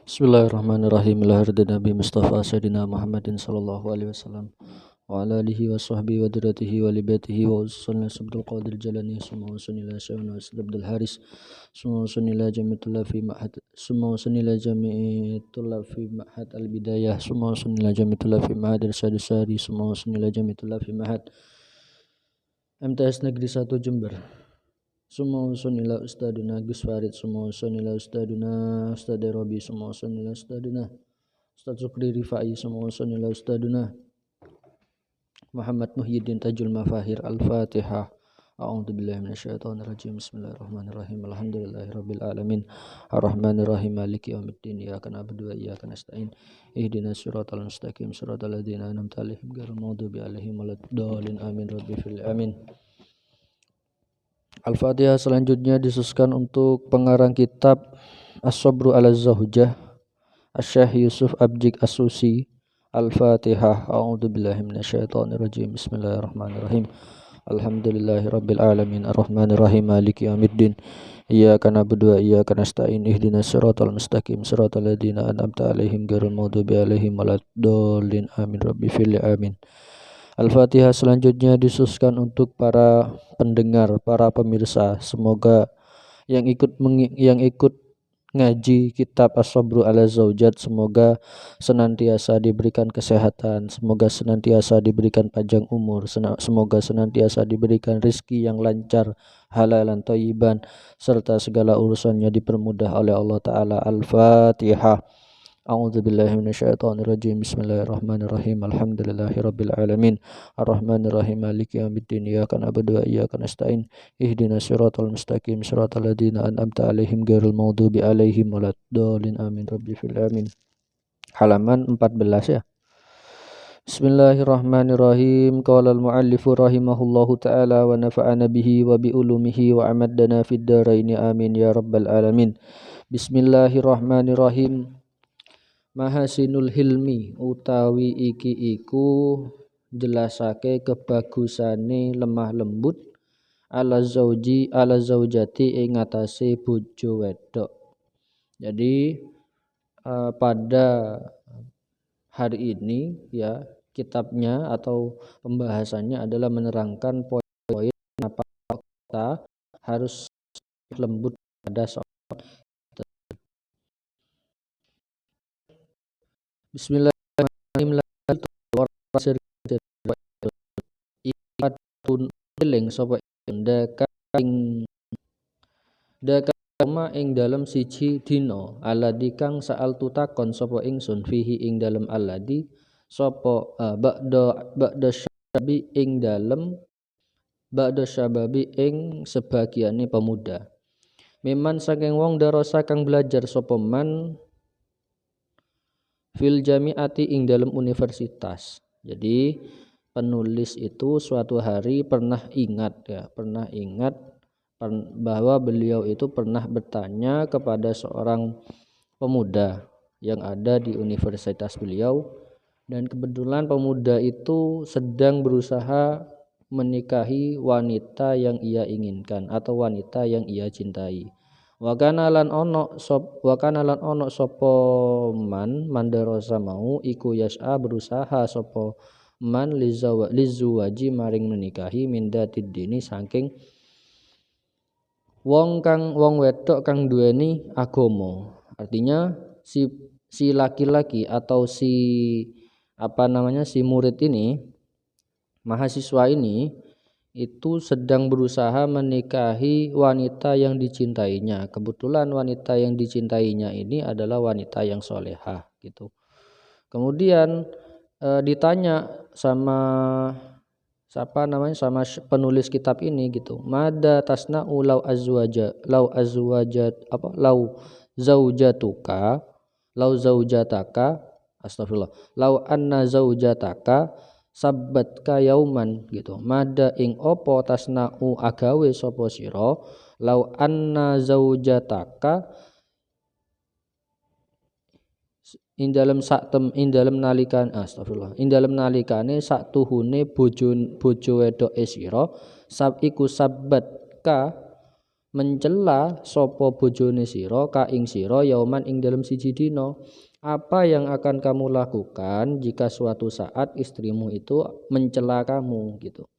Bismillahirrahmanirrahim. Lahir Nabi Mustafa Sayyidina Muhammadin sallallahu alaihi wasallam wa ala alihi wa sahbihi wa diratihi wa libatihi wa usulna sabdul qadir jalani summa usunila syawna Abdul Haris summa usunila jami'atullah fi ma'had summa usunila jami'atullah fi ma'had al-bidayah summa usunila jami'atullah fi ma'had al-sadisari summa usunila jami'atullah fi ma'had MTS Negeri 1 Jember. Summa usunila ustaduna Gus Farid, summa usunila ustaduna Ustad Robi, summa usunila ustaduna Ustad Sukri Rifai, summa usunila ustaduna Muhammad Muhyiddin Tajul Mafahir. Al-Fatihah. A'udzubillahi minasyaitonir rajim. Bismillahirrahmanirrahim. Alhamdulillahirabbil alamin. Arrahmanirrahim. Maliki yaumiddin. Iyyaka na'budu wa iyyaka nasta'in. Ihdinas siratal mustaqim. Siratal ladzina an'amta 'alaihim ghairil maghdubi 'alaihim waladdallin. Amin. Rabbi fil amin. Al-Fatihah. Selanjutnya disususkan untuk pengarang kitab As-Sabru ala Zawjah Asy-Syaikh Yusuf Abjik As-Susi. Al-Fatihah. A'udzubillahi minasyaitonirrajim. Bismillahirrahmanirrahim. Alhamdulillahirabbil alamin. Arrahmanirrahim. Maliki yaumiddin. Iyyaka na'budu wa iyyaka nasta'in. Ihdinas siratal mustaqim. Siratal ladzina an'amta 'alaihim ghairil maghdubi 'alaihim waladdallin. Amin. Rabbi fil amin. Al-Fatihah selanjutnya disususkan untuk para pendengar, para pemirsa. Semoga yang ikut ngaji kitab As-Sabru ala Zaujat semoga senantiasa diberikan kesehatan, semoga senantiasa diberikan panjang umur, semoga senantiasa diberikan rezeki yang lancar, halalan thayyiban, serta segala urusannya dipermudah oleh Allah Ta'ala. Al-Fatihah. A'udzubillahi minasyaitonirrajim. Bismillahirrahmanirrahim. Alhamdulillahirabbil alamin. Arrahmanirrahim. Maliki yaumiddin. Iyyaka na'budu wa iyyaka nasta'in. Ihdinas siratal mustaqim. Siratal ladzina an'amta 'alaihim ghairil maghdubi 'alaihim waladdallin. Amin. Rabbi fil amin. Halaman 14 ya. Bismillahirrahmanirrahim. Qala al-muallifu rahimahullahu ta'ala wa nafa'ana bihi wa bi ulumihi wa amaddana fid dharain. Amin ya rabbal alamin. Bismillahirrahmanirrahim. Mahasinul hilmi utawi iki iku jelasake kebagusane lemah lembut ala zaujati ing atase bojo wedok. Jadi pada hari ini ya kitabnya atau pembahasannya adalah menerangkan poin-poin kenapa kita harus lembut pada seorang. Bismillahirrahmanirrahim. Ikatun eling sapa ing dalam siji dina aladi kang saal tutakon sapa ingsun fihi ing dalam aladi sapa ba'da syababi ing dalam ba'da syababi ing sebagiane pemuda. Miman saking wong darasa kang belajar sapa man fil jami'ati ing dalam universitas. Jadi penulis itu suatu hari pernah ingat bahwa beliau itu pernah bertanya kepada seorang pemuda yang ada di universitas beliau, dan kebetulan pemuda itu sedang berusaha menikahi wanita yang ia inginkan atau wanita yang ia cintai. Wa kana lan ono sapa man mandarosa mau iku yas'a berusaha sapa man lizuwaji maring menikahi mindatid dini saking wong wedok kang duweni agama. Artinya si laki-laki atau si murid ini, mahasiswa ini itu sedang berusaha menikahi wanita yang dicintainya. Kebetulan wanita yang dicintainya ini adalah wanita yang solehah gitu. Kemudian ditanya sama penulis kitab ini gitu. Mada tasna'u lau zaujataka astagfirullah. Lau anna zaujataka sabbatka yauman gitu. Mada ing opo tasna'u agawe sapa sira lau anna zaujataka ing dalam nalikane sak tuhune bojo wedoke sira sab iku sabbatka mencela sapa bojone sira ka ing sira yauman ing dalam siji dina. Apa yang akan kamu lakukan jika suatu saat istrimu itu mencela kamu gitu.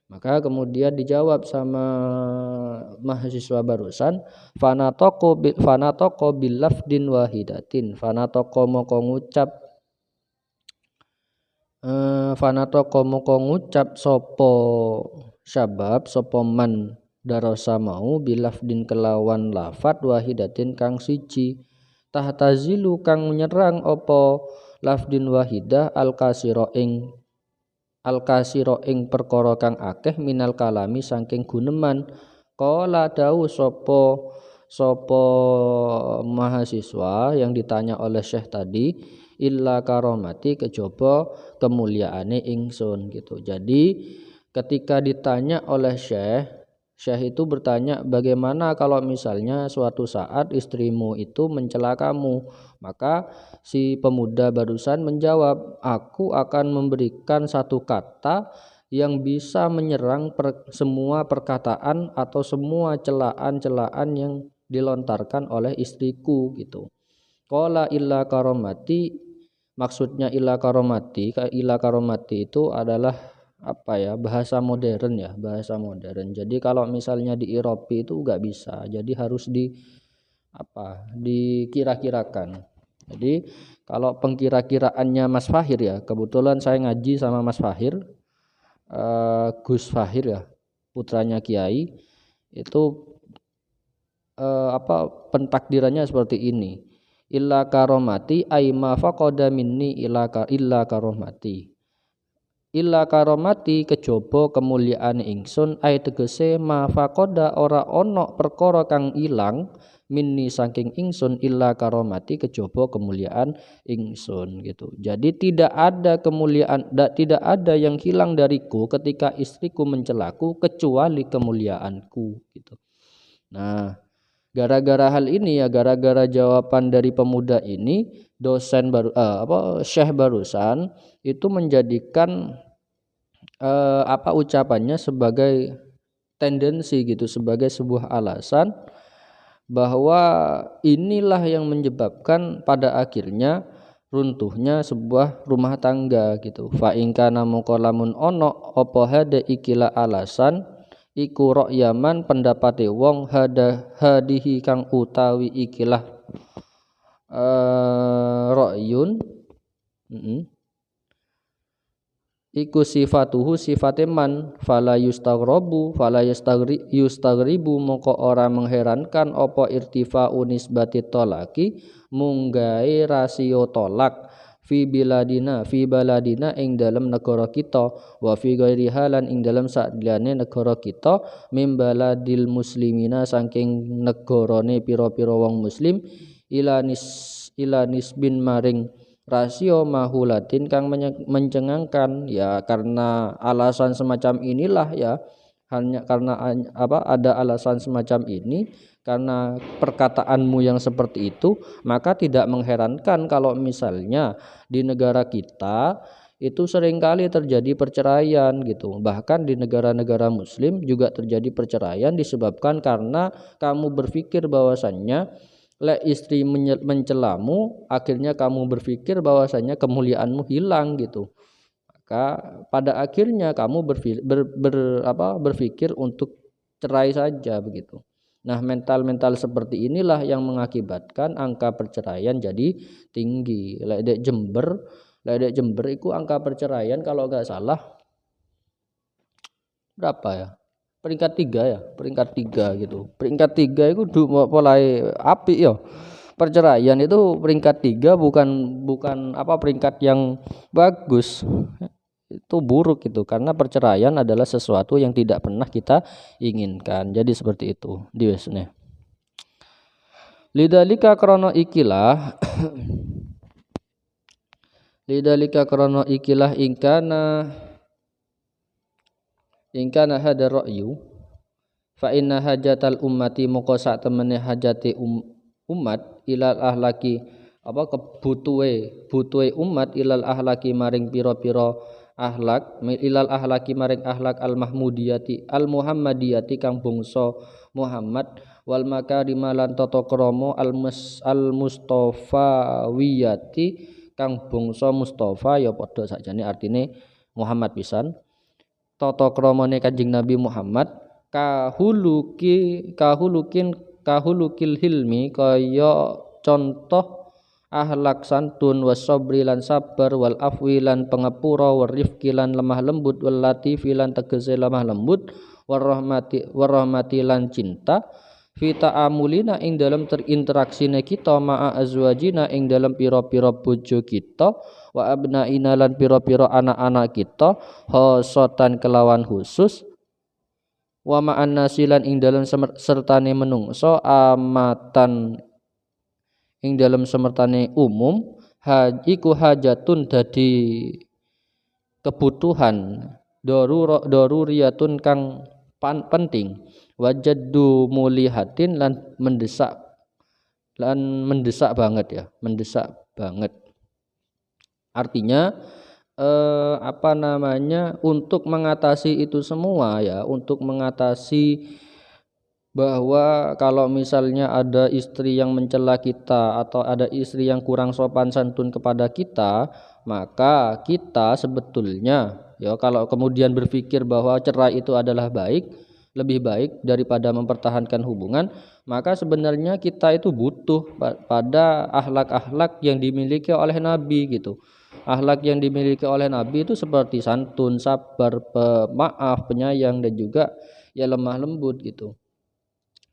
Maka kemudian dijawab sama mahasiswa barusan, fanatoko bil lafdin wahidatin. Fanatoko moko ngucap sopo syabab sopo man darasa mau bilafdin kelawan lafat wahidatin kang siji. Tahtazilu kang menyerang opo lafdin wahidah al kasiro ing perkara kang akeh minal kalami saking guneman. Qala dawu sapa mahasiswa yang ditanya oleh Syekh tadi, illa karomati kejaba kemuliaane ingsun gitu. Jadi ketika ditanya oleh Syekh itu bertanya, bagaimana kalau misalnya suatu saat istrimu itu mencela kamu? Maka si pemuda barusan menjawab, aku akan memberikan satu kata yang bisa menyerang semua perkataan atau semua celaan-celaan yang dilontarkan oleh istriku gitu. Qala illa karomati, maksudnya illa karomati itu adalah bahasa modern ya, bahasa modern. Jadi kalau misalnya di Eropa itu enggak bisa, jadi harus dikira-kirakan. Jadi kalau pengkira-kiraannya Mas Fahir ya, kebetulan saya ngaji sama Mas Fahir, Gus Fahir ya, putranya Kiai, itu pentakdirannya seperti ini. Illa karomati aima faqada minni illa karomati. Illa karomati kejaba kemuliaan ingsun ai tegese ma faqada ora ono perkara kang ilang minni saking ingsun illa karomati kejaba kemuliaan ingsun gitu. Jadi tidak ada kemuliaan, tidak ada yang hilang dariku ketika istriku mencelaku kecuali kemuliaanku gitu. Nah, gara-gara hal ini ya, gara-gara jawaban dari pemuda ini, Syekh barusan itu menjadikan ucapannya sebagai tendensi gitu, sebagai sebuah alasan bahwa inilah yang menyebabkan pada akhirnya runtuhnya sebuah rumah tangga gitu. Fa in kana muqallamun ono apa hade ikilah alasan iku ra'yaman pendapate wong hadihi kang utawi ikilah ra'yun iku sifatuhu sifate man fala yustagribu moko ora mengherankan apa irtifa'u nisbati tolaki munggae rasio tolak fi baladina ing dalam negara kita wa fi ghairi halan ing dalam sakliane negara kita mim baladil muslimina saking negarane pira-pira wong muslim ila nisbin maring rasio mahulatin kang mencengangkan ya. Karena alasan semacam inilah ya, hanya karena ada alasan semacam ini, karena perkataanmu yang seperti itu, maka tidak mengherankan kalau misalnya di negara kita itu seringkali terjadi perceraian gitu. Bahkan di negara-negara muslim juga terjadi perceraian disebabkan karena kamu berpikir bahwasannya istri mencelamu, akhirnya kamu berpikir bahwasanya kemuliaanmu hilang gitu. Maka pada akhirnya kamu berpikir untuk cerai saja begitu. Nah, mental seperti inilah yang mengakibatkan angka perceraian jadi tinggi. Lek Jember itu angka perceraian kalau enggak salah berapa ya? Peringkat 3 gitu. Peringkat 3 itu mulai apik ya. Perceraian itu peringkat 3 bukan peringkat yang bagus. Itu buruk itu, karena perceraian adalah sesuatu yang tidak pernah kita inginkan. Jadi seperti itu diwesne. Lidalika krono ikilah ingkana hada ra'yu fa inna hajatal ummati moko sak temene hajate umat ilal ahlaki kebutuhe umat ilal ahlaki maring pira-pira ahlak ilal ahlaki maring ahlak al mahmudiyati al muhammadiyati kang bangsa Muhammad wal makarima lan tata krama al mustafawiyati kang bangsa Mustafa ya padha sakjane artine Muhammad pisan tata kramane Kanjeng Nabi Muhammad kahulukil hilmi kaya contoh ahlak santun wasabri lan sabar wal afwi lan pangapura warifki lan lemah lembut wal latifi lan tegese lemah lembut warahmati lan cinta fi ta'amulina ing dalam terinteraksine kita ma'a azwajina ing dalam pira-pira bojo kita wa abnaina lan pira-pira anak-anak kita khosotan kelawan khusus wa ma'an nasilan ing dalam sertane menungso amatan ing dalam semertane umum iku hajatun dadi kebutuhan daruriyatun kang penting wajaddu mulihatin lan mendesak banget ya mendesak banget artinya untuk mengatasi itu semua ya untuk mengatasi bahwa kalau misalnya ada istri yang mencela kita atau ada istri yang kurang sopan santun kepada kita maka kita sebetulnya ya kalau kemudian berpikir bahwa cerai itu adalah lebih baik daripada mempertahankan hubungan maka sebenarnya kita itu butuh pada akhlak-akhlak yang dimiliki oleh Nabi gitu. Akhlak yang dimiliki oleh Nabi itu seperti santun, sabar, pemaaf, penyayang dan juga ya lemah lembut gitu.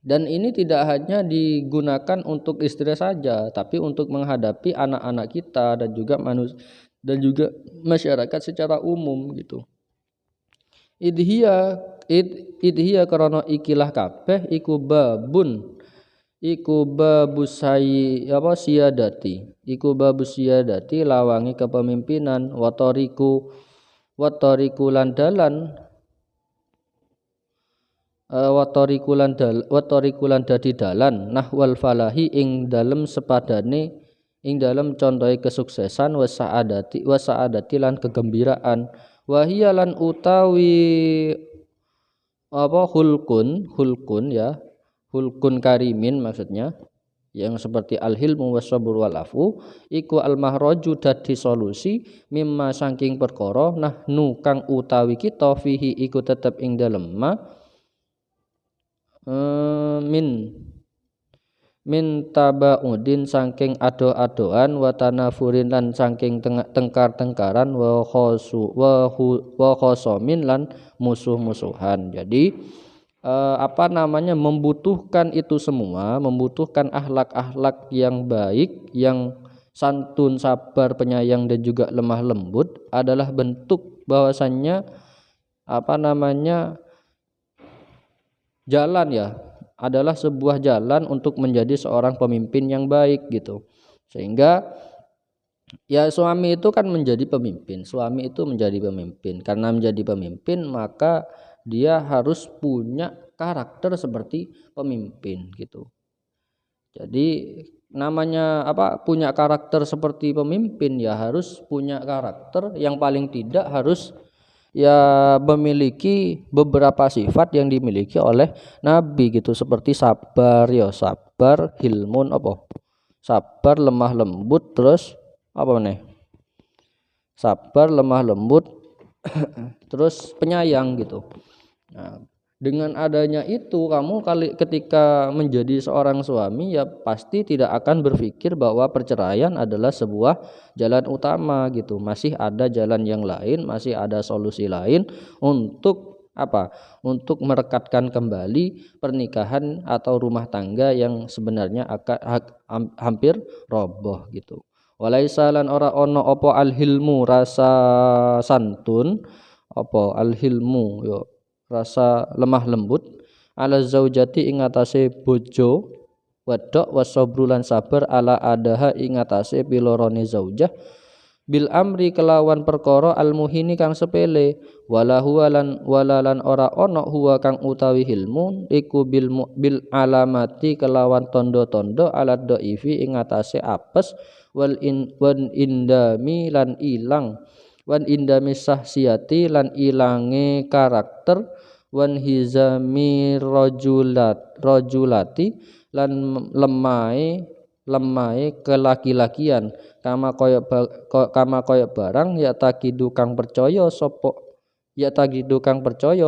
Dan ini tidak hanya digunakan untuk istri saja, tapi untuk menghadapi anak-anak kita dan juga masyarakat secara umum gitu. Idhiya karena ikilah kabeh iku babus siyadati lawangi kepemimpinan watoriku lan dalan watorikulan dadi dalan nahwal falahi ing dalem sepadane ing dalem contohe kesuksesan wasaadati lan kegembiraan wahia lan utawi hulkun ya hulkun karimin maksudnya yang seperti al-hilmu was-sabr wal afu iku al-mahraju dadi solusi mimma saking perkara nahnu kang utawi kita fihi iku tetep ing dalem min tabaudin saking ado-adoan wa tanafurin lan saking tengkar-tengkaran wa khosomin lan musuh-musuhan. Jadi membutuhkan itu semua, membutuhkan akhlak-akhlak yang baik, yang santun, sabar, penyayang dan juga lemah lembut adalah bentuk bahwasannya jalan ya adalah sebuah jalan untuk menjadi seorang pemimpin yang baik gitu. Sehingga ya suami itu kan menjadi pemimpin. Suami itu menjadi pemimpin. Karena menjadi pemimpin maka dia harus punya karakter seperti pemimpin gitu. Jadi namanya punya karakter seperti pemimpin ya harus punya karakter yang paling tidak harus ya memiliki beberapa sifat yang dimiliki oleh Nabi gitu seperti sabar, hilmun sabar, lemah lembut, terus sabar, lemah lembut terus penyayang gitu. Nah, dengan adanya itu kamu ketika menjadi seorang suami ya pasti tidak akan berpikir bahwa perceraian adalah sebuah jalan utama gitu. Masih ada jalan yang lain, masih ada solusi lain untuk untuk merekatkan kembali pernikahan atau rumah tangga yang sebenarnya akan hampir roboh gitu. Walaisa lan ora ono apa al-hilmu rasa santun al-hilmu yo rasa lemah lembut ala zaujati ing atase bojo wedok wasabru lan sabar ala adaha ing atase pilorone zaujah bil amri kelawan perkara al muhini kang sepele walalan ora ono huwa kang utawi hilmu iku bil alamati kelawan tondo-tondo alat dhaifi ing atase apes wal indami lan ilang wan indamis sahsiyati lan ilange karakter, wan hizami rajulati lan lemai kelaki-lakian, kama koyo barang ya takidu kang percaya sapa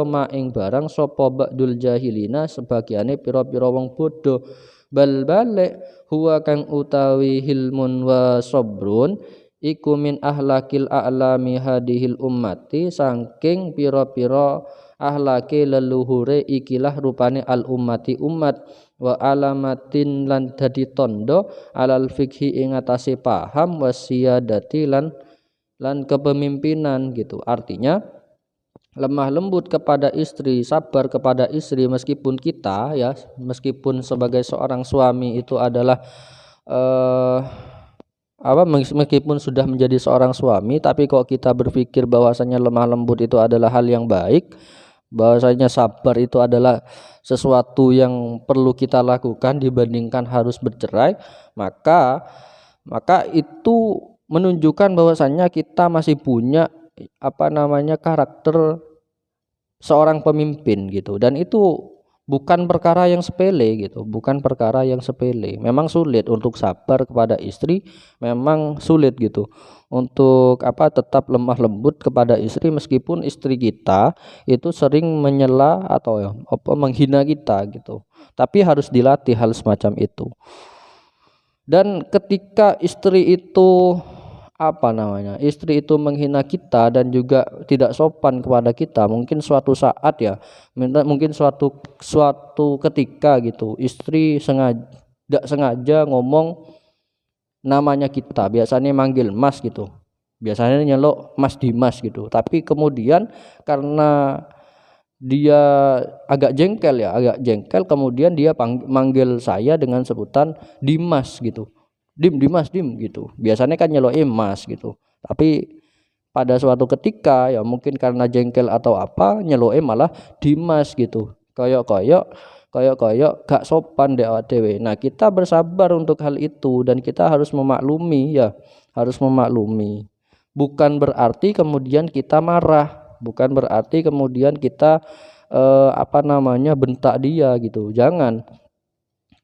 ma ing barang sapa ba'dul jahilina sebagiane pira-pira wong bodho. Bal balik huwa kang utawi hilmun wa sabrun iku min ahlakil a'lami hadihil ummati, saking pira-pira ahlake leluhure ikilah rupane al ummati umat, wa alamatin lan dadi tondo alal fikhi ing atase paham, wasiyadati lan kepemimpinan gitu. Artinya lemah lembut kepada istri, sabar kepada istri, meskipun sebagai seorang suami itu adalah meskipun sudah menjadi seorang suami, tapi kok kita berpikir bahwasanya lemah lembut itu adalah hal yang baik, bahwasanya sabar itu adalah sesuatu yang perlu kita lakukan dibandingkan harus bercerai, maka itu menunjukkan bahwasanya kita masih punya karakter seorang pemimpin gitu. Dan itu bukan perkara yang sepele gitu, bukan perkara yang sepele. Memang sulit untuk sabar kepada istri, memang sulit gitu untuk tetap lemah lembut kepada istri meskipun istri kita itu sering menyela atau menghina kita gitu. Tapi harus dilatih hal semacam itu. Dan ketika istri itu istri itu menghina kita dan juga tidak sopan kepada kita, mungkin suatu saat mungkin suatu ketika gitu istri tidak sengaja ngomong namanya kita, biasanya manggil mas gitu, biasanya nyelok Mas Dimas gitu, tapi kemudian karena dia agak jengkel kemudian dia manggil saya dengan sebutan Dimas gitu. Dimas gitu. Biasanya kan nyeloke Mas gitu. Tapi pada suatu ketika mungkin karena jengkel atau apa nyeloke malah Dimas gitu. Kayak gak sopan dhewe. Nah, kita bersabar untuk hal itu dan kita harus memaklumi harus memaklumi. Bukan berarti kemudian kita marah, bukan berarti kemudian kita bentak dia gitu, jangan.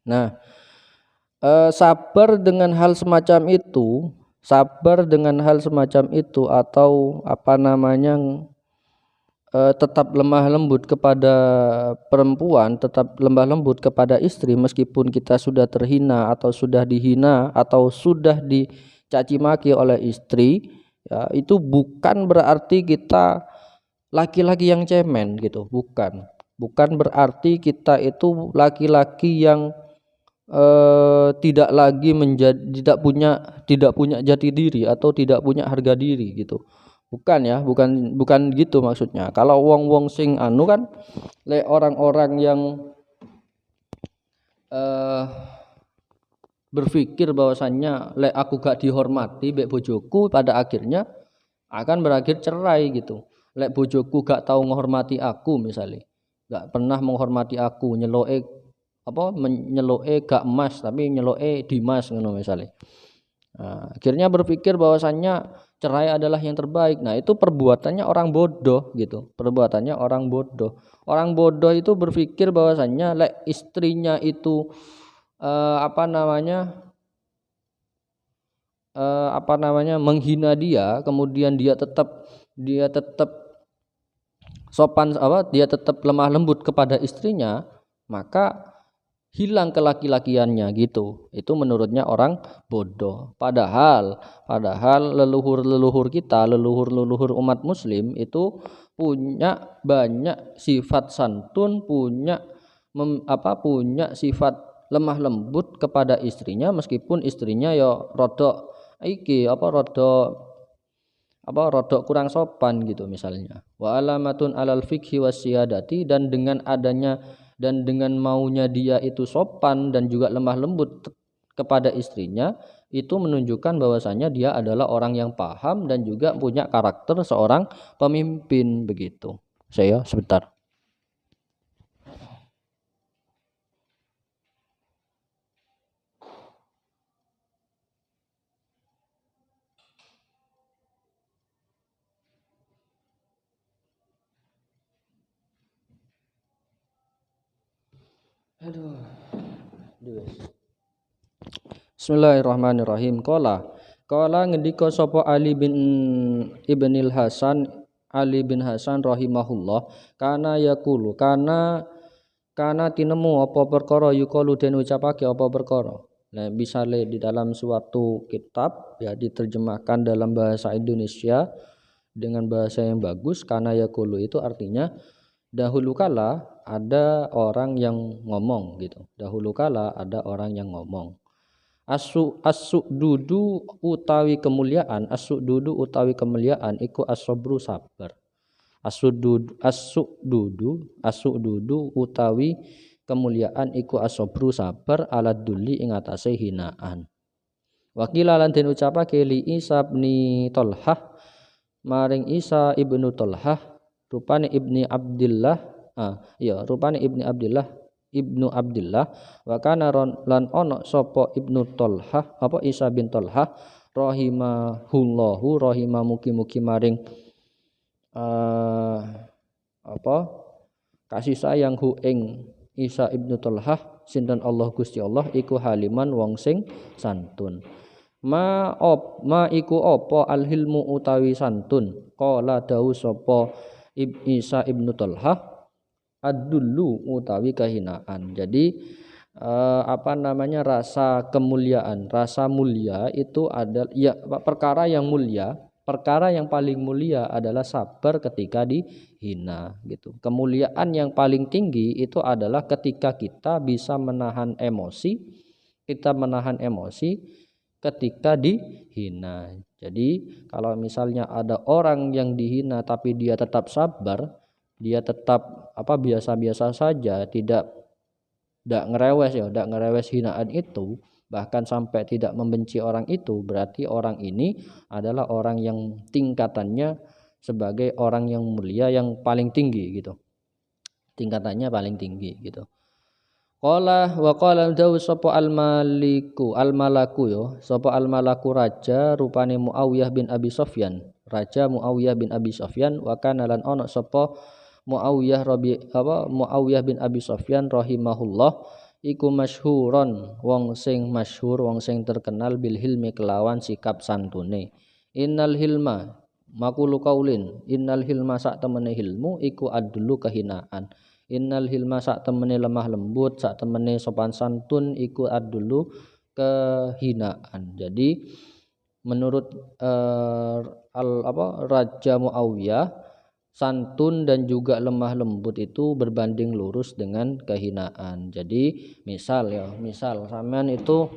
Nah, sabar dengan hal semacam itu atau tetap lemah lembut kepada perempuan, tetap lemah lembut kepada istri meskipun kita sudah terhina atau sudah dihina atau sudah dicaci maki oleh istri, itu bukan berarti kita laki-laki yang cemen gitu, bukan berarti kita itu laki-laki yang tidak lagi tidak punya jati diri atau tidak punya harga diri gitu. Bukan gitu maksudnya. Kalau wong sing kan orang-orang yang berpikir bahwasannya aku gak dihormati mbek bojoku, pada akhirnya akan berakhir cerai gitu. Bojoku gak tahu menghormati aku, misalnya gak pernah menghormati aku, nyeloke gak Mas tapi nyeloke Dimas ngono misalnya. Nah, akhirnya berpikir bahwasannya cerai adalah yang terbaik. Nah, itu perbuatannya orang bodoh gitu. Orang bodoh itu berpikir bahwasannya istrinya itu menghina dia, kemudian dia tetap dia tetap lemah lembut kepada istrinya, maka hilang kelaki-lakiannya gitu. Itu menurutnya orang bodoh. Padahal leluhur kita, leluhur umat muslim itu punya banyak sifat santun, punya sifat lemah lembut kepada istrinya meskipun istrinya rodok rodok kurang sopan gitu misalnya. Wa alamatun alal fikhi wasiyadati, dan dengan maunya dia itu sopan dan juga lemah lembut kepada istrinya, itu menunjukkan bahwasanya dia adalah orang yang paham dan juga punya karakter seorang pemimpin begitu. Saya sebentar. Aduh. Bismillahirrahmanirrahim. Qala ngendika sapa Ali bin Ibnil Hasan, Ali bin Hasan rahimahullah, kana yaqulu kana tinemu apa perkara yuqalu den ucapake apa perkara. Nah, misale di dalam suatu kitab ya diterjemahkan dalam bahasa Indonesia dengan bahasa yang bagus, kana yaqulu itu artinya dahulu kala ada orang yang ngomong gitu. Dahulu kala ada orang yang ngomong. As-su'dudu utawi kemuliaan, as-su'dudu utawi kemuliaan iku as-sabru sabar. As-su'dudu utawi kemuliaan iku as-sabru sabar ala duli ing atase hinaan. Wakila lan den ucapake li Isa bin Thalhah maring Isa ibnu Thalhah rupane rupane ibnu Abdillah wa kana lan ana sapa ibnu Thalhah apa Isa bin Thalhah rahimahullahu mugi-mugi maring kasih sayang hu ing Isa ibnu Thalhah sinten Allah Gusti Allah iku haliman wong sing santun. Ma iku apa alhilmu utawi santun qala dawu sapa Isa ibnu Thalhah ad-dullu utawi kehinaan. Jadi rasa kemuliaan, rasa mulia itu adalah ya perkara yang mulia, perkara yang paling mulia adalah sabar ketika dihina gitu. Kemuliaan yang paling tinggi itu adalah ketika kita bisa menahan emosi, ketika dihina. Jadi kalau misalnya ada orang yang dihina tapi dia tetap sabar, dia tetap biasa-biasa saja, tidak ngerewes hinaan itu, bahkan sampai tidak membenci orang itu, berarti orang ini adalah orang yang tingkatannya sebagai orang yang mulia yang paling tinggi gitu. Tingkatannya paling tinggi gitu. Qala dawu sapa al-malaku sapa al-malaku raja rupane Muawiyah bin Abi Sufyan, raja Muawiyah bin Abi Sufyan wa kana lan ana sapa Muawiyah bin Abi Sufyan rahimahullah iku masyhuron wong sing masyhur, wong sing terkenal bil hilmi kelawan sikap santune. Innal hilma maqulu qaulin, innal hilma sak temene hilmu iku adlu kehinaan. Innal hilma sak temene lemah lembut, sak temene sopan santun iku adlu kehinaan. Jadi menurut Raja Muawiyah, santun dan juga lemah lembut itu berbanding lurus dengan kehinaan. Jadi misal sampean itu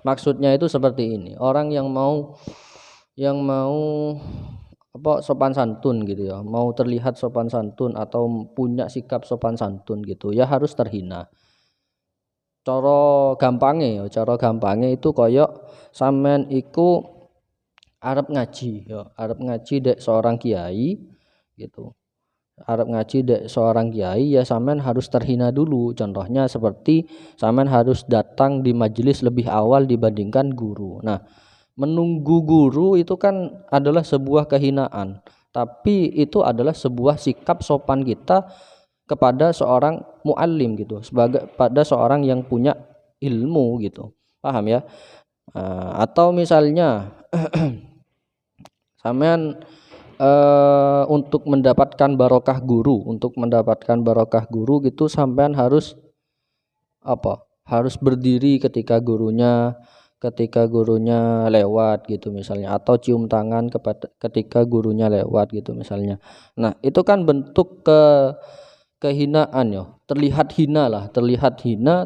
maksudnya itu seperti ini. Orang yang mau sopan santun gitu ya, mau terlihat sopan santun atau punya sikap sopan santun gitu ya harus terhina. Cara gampange itu koyok sampean iku arep ngaji dek seorang kiai gitu. Arep ngaji dek seorang kiai ya sampean harus terhina dulu. Contohnya seperti sampean harus datang di majelis lebih awal dibandingkan guru. Nah, menunggu guru itu kan adalah sebuah kehinaan, tapi itu adalah sebuah sikap sopan kita kepada seorang muallim gitu, sebagai pada seorang yang punya ilmu gitu. Paham ya? Atau misalnya sampean untuk mendapatkan barokah guru gitu sampean harus harus berdiri ketika gurunya lewat gitu misalnya, atau cium tangan ketika gurunya lewat gitu misalnya. Nah, itu kan bentuk kehinaan ya. Terlihat hina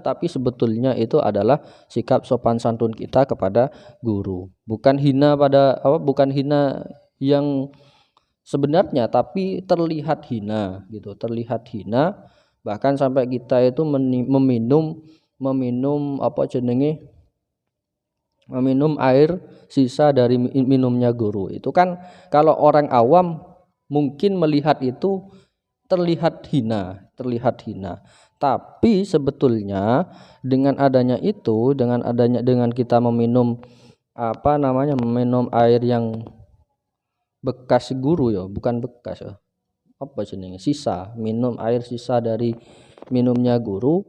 tapi sebetulnya itu adalah sikap sopan santun kita kepada guru. Bukan hina yang sebenarnya, tapi terlihat hina gitu, bahkan sampai kita itu meminum air sisa dari minumnya guru. Itu kan kalau orang awam mungkin melihat itu terlihat hina. Tapi sebetulnya dengan kita meminum air yang sisa, minum air sisa dari minumnya guru,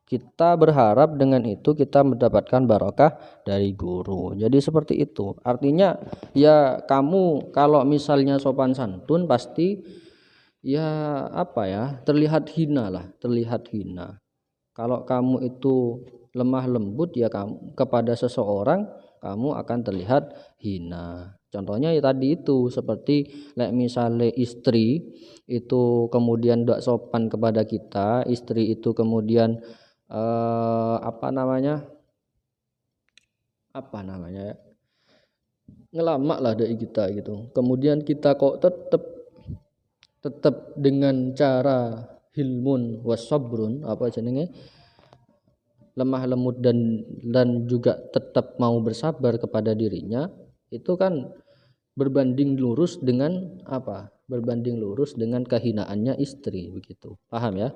kita berharap dengan itu kita mendapatkan barokah dari guru. Jadi seperti itu. Artinya ya kamu kalau misalnya sopan santun pasti ya apa ya, terlihat hina lah, terlihat hina. Kalau kamu itu lemah lembut ya kamu kepada seseorang kamu akan terlihat hina. Contohnya ya tadi itu seperti misalnya istri itu kemudian tidak sopan kepada kita, istri itu kemudian apa namanya ya, ngelamak lah dari kita gitu. Kemudian kita kok tetap dengan cara hilmun wasabrun apa jenenge lemah lembut dan juga tetap mau bersabar kepada dirinya, itu kan berbanding lurus dengan apa? Berbanding lurus dengan kehinaannya istri begitu. Paham ya?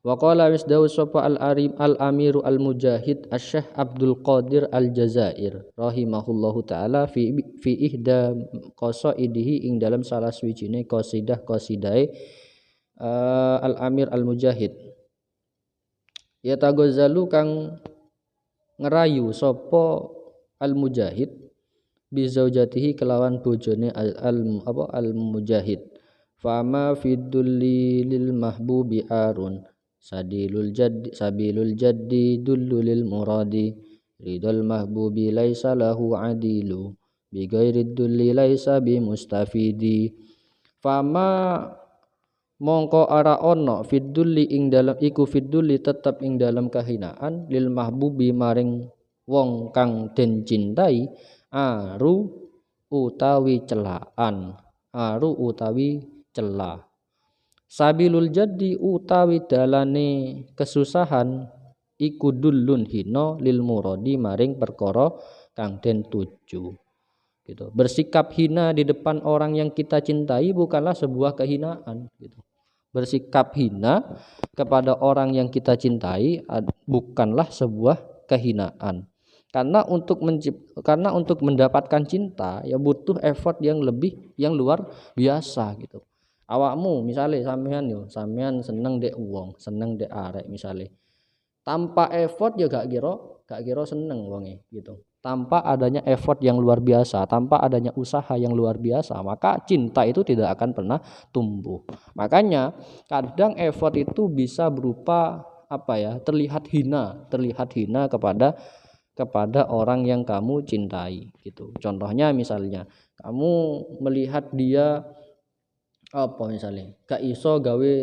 Wa qala wisdawu sapa al-amiru al-mujahid asy-syekh Abdul Qadir al-Jazair rahimahullahu taala fi ihda qasaidihi ing dalam salah suwijine qasidahe al-amir al-mujahid. Ya tagozalu kang ngerayu sapa al-mujahid bi zaujatihi kelawan bojone al-mujahid. Fama fidulli lil mahbubi arun sabilul jaddi dullu lil muradi ridal mahbubi laisa lahu adilu bi ghairi dulli laisa bi mustafidi. Fama mongko ara ono fidulli ing dalam iku fidulli tetep ing dalam kahinaan lil mahbubi maring wong kang den cintai aru utawi celaan, aru utawi celah. Sabilul jaddi utawi dalane kesusahan iku dullun hina lil muradi maring perkara kang den tuju. Gitu. Bersikap hina di depan orang yang kita cintai bukanlah sebuah kehinaan gitu. Bersikap hina kepada orang yang kita cintai bukanlah sebuah kehinaan. Karena untuk mendapatkan cinta ya butuh effort yang luar biasa gitu. Awakmu misalnya sampean seneng dek wong, seneng dek arek misalnya. Tanpa effort ya gak kira seneng wonge gitu. Tanpa adanya effort yang luar biasa, tanpa adanya usaha yang luar biasa, maka cinta itu tidak akan pernah tumbuh. Makanya kadang effort itu bisa berupa apa ya? Terlihat hina kepada orang yang kamu cintai gitu. Contohnya misalnya kamu melihat dia apa misalnya gak iso gawe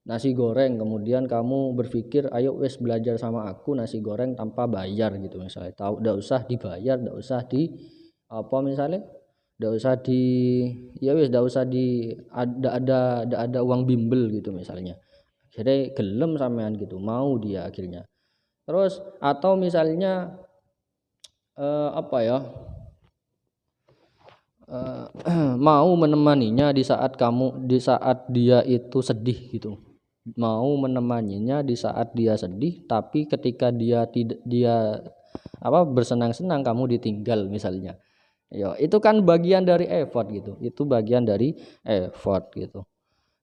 nasi goreng, kemudian kamu berpikir ayo wes belajar sama aku nasi goreng tanpa bayar gitu misalnya, tahu ndak usah dibayar, ndak usah di apa misalnya ndak usah di ya wes ndak usah di ada uang bimbel gitu misalnya, jadi gelem sampean gitu mau dia akhirnya. Terus atau misalnya apa ya mau menemaninya di saat dia itu sedih gitu, mau menemaninya di saat dia sedih, tapi ketika dia bersenang-senang kamu ditinggal misalnya. Ya, itu kan bagian dari effort gitu. Itu bagian dari effort gitu.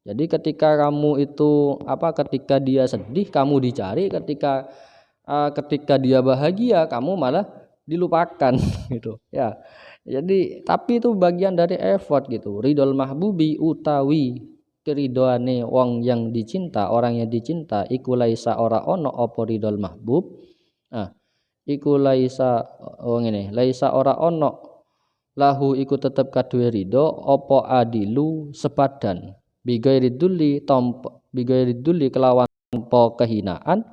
Jadi ketika kamu itu ketika dia sedih kamu dicari, ketika dia bahagia kamu malah dilupakan gitu. Ya. Jadi tapi itu bagian dari effort gitu. Ridol mahbubi utawi keridoane wong yang dicinta, orang yang dicinta iku laisa ora ono apa ridol mahbub. Nah, iku laisa ngene, laisa ora ono lahu iku tetep kaduwe ridho apa adilu sepadan. Bigairi dulli kelawan tanpa kehinaan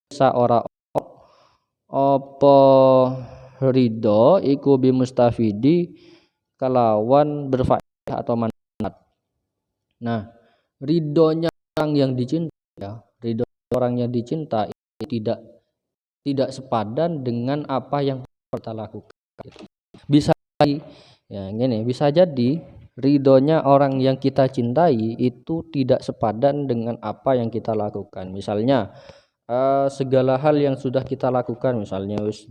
laisa ora apa ridho iku bimustafidi kelawan berfaedah atau manfaat. Nah, ridhonya orang yang dicinta ya, ridho orang yang dicinta tidak sepadan dengan apa yang kita lakukan. Bisa jadi ridhonya orang yang kita cintai itu tidak sepadan dengan apa yang kita lakukan. Misalnya segala hal yang sudah kita lakukan, misalnya wis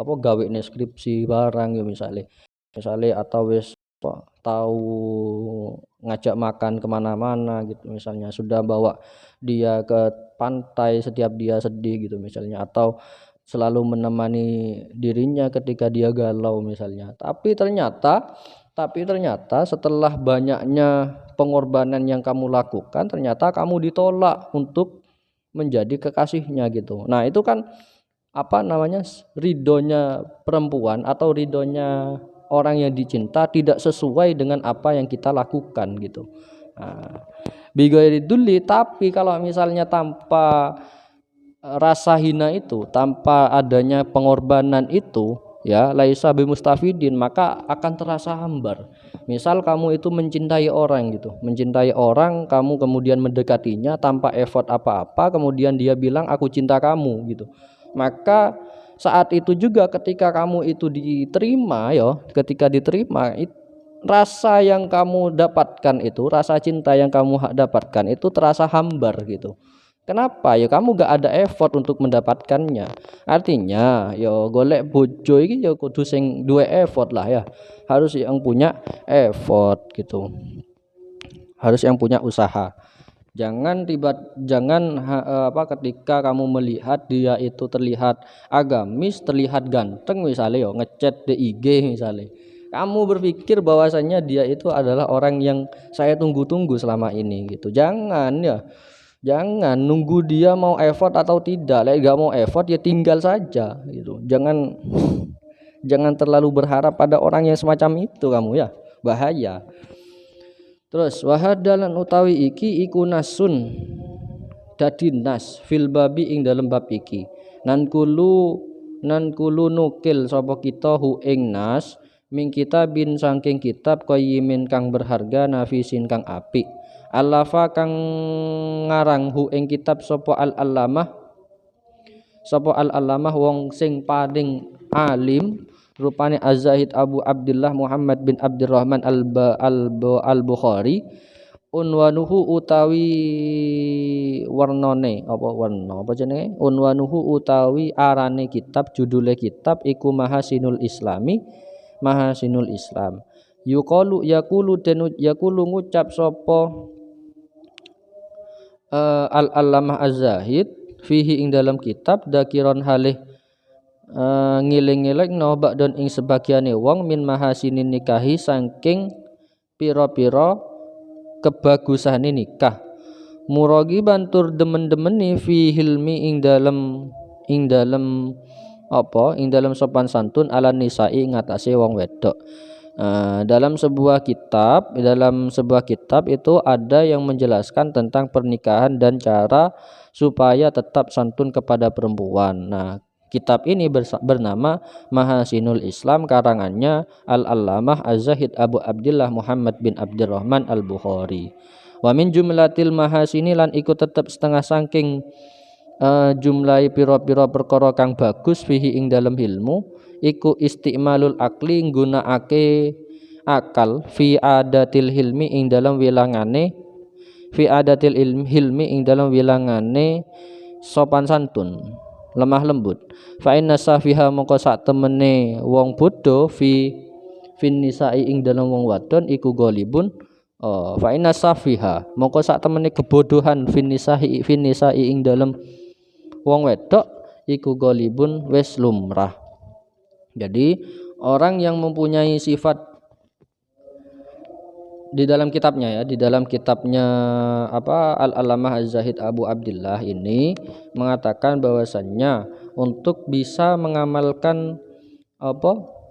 gawe skripsi barang ya misalnya atau wis tahu ngajak makan kemana-mana gitu misalnya, sudah bawa dia ke pantai setiap dia sedih gitu misalnya, atau selalu menemani dirinya ketika dia galau misalnya. Tapi ternyata setelah banyaknya pengorbanan yang kamu lakukan, ternyata kamu ditolak untuk menjadi kekasihnya gitu. Nah, itu kan apa namanya, ridhonya perempuan atau ridhonya orang yang dicinta tidak sesuai dengan apa yang kita lakukan gitu. Nah, bigoiri duli, tapi kalau misalnya tanpa rasa hina itu, tanpa adanya pengorbanan itu, ya laisa bimustafidin, maka akan terasa hambar. Misal kamu itu mencintai orang gitu, mencintai orang, kamu kemudian mendekatinya tanpa effort apa-apa, kemudian dia bilang aku cinta kamu gitu, maka saat itu juga ketika kamu itu diterima, ya ketika diterima, rasa yang kamu dapatkan itu, rasa cinta yang kamu dapatkan itu terasa hambar gitu. Kenapa? Ya kamu gak ada effort untuk mendapatkannya. Artinya, yo golek bojo iki yo kudu sing duwe effort lah ya. Harus yang punya effort gitu. Harus yang punya usaha. Jangan ketika kamu melihat dia itu terlihat agamis, terlihat ganteng misalnya, yo ngechat di IG misalnya, kamu berpikir bahwasanya dia itu adalah orang yang saya tunggu-tunggu selama ini gitu. Jangan nunggu dia mau effort atau tidak. Lek gak mau effort ya tinggal saja gitu. Jangan terlalu berharap pada orang yang semacam itu kamu ya. Bahaya. Terus wahadalan utawi iki iku nasun, dadi nas fil babi ing dalam bab iki. Nan kulu nukil sapa kita hu ing nas ming kitabin saking kitab qayyimin kang berharga, nafisin kang apik. Alafa kang ngarang hu ing kitab sapa al-alamah wong sing paling alim, rupane Az-Zahid Abu Abdullah Muhammad bin Abdurrahman al-Bukhari. Unwanuhu utawi warnane apa jenenge, unwanuhu utawi arane kitab, judule kitab iku Mahasinul Islam. Yakulu ngucap sapa al-alamah Az-Zahid fihi ing dalam kitab, dakiron halih ngiling-ngiling ba'don ing sebagiane wong min mahasinin nikahi saking pira-pira kebagusane nikah, murogi bantur demen-demeni fi hilmi ing dalam sopan santun ala nisai ngatasé wong wedok. Dalam sebuah kitab itu ada yang menjelaskan tentang pernikahan dan cara supaya tetap santun kepada perempuan. Nah, kitab ini bernama Mahasinul Islam, karangannya Al-Allamah Az-Zahid Abu Abdullah Muhammad bin Abdurrahman Al-Bukhari. Wa min jumlatil mahasini, lan iku tetep setengah saking jumlahi pira-pira perkara kang bagus fihi ing dalam ilmu iku istimalul akli, nggunakake akal, fi adatil hilmi ing dalam wilangane sopan santun, lemah lembut. Fa inna safiha mongko sak temene wong bodho fin nisa'i ing dalam wong wadon iku golibun. Fa inna safiha mongko sak temene kebodohan fin nisa'i ing dalam wong wedok iku golibun wis lumrah. Jadi orang yang mempunyai sifat di dalam kitabnya Al-Alamah Az-Zahid Abu Abdullah ini mengatakan bahwasannya untuk bisa mengamalkan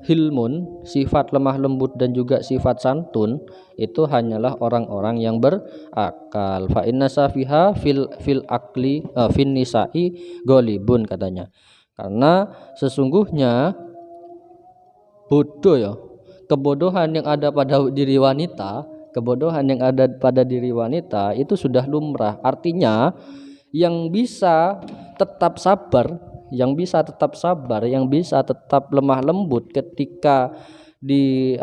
hilmun, sifat lemah lembut dan juga sifat santun, itu hanyalah orang-orang yang berakal. Fa inna safiha fil akli fin nisa'i golibun, katanya. Karena sesungguhnya kebodohan yang ada pada diri wanita itu sudah lumrah. Artinya yang bisa tetap sabar, yang bisa tetap lemah lembut ketika di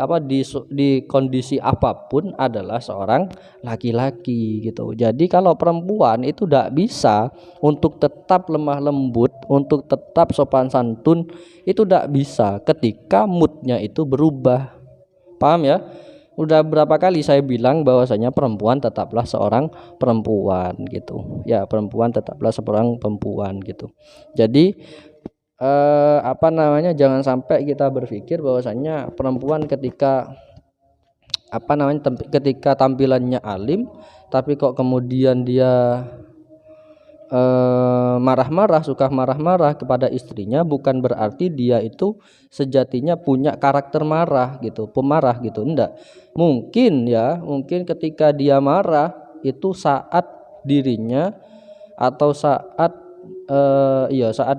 kondisi apapun adalah seorang laki-laki gitu. Jadi kalau perempuan itu tidak bisa untuk tetap lemah lembut, untuk tetap sopan santun, itu tidak bisa ketika moodnya itu berubah. Paham ya? udah berapa kali saya bilang bahwasanya perempuan tetaplah seorang perempuan gitu. Ya, perempuan tetaplah seorang perempuan gitu. Jadi jangan sampai kita berpikir bahwasanya perempuan ketika ketika tampilannya alim tapi kok kemudian dia marah-marah, suka marah-marah kepada istrinya, bukan berarti dia itu sejatinya punya karakter marah gitu, pemarah gitu, enggak. Mungkin ketika dia marah itu saat dirinya atau saat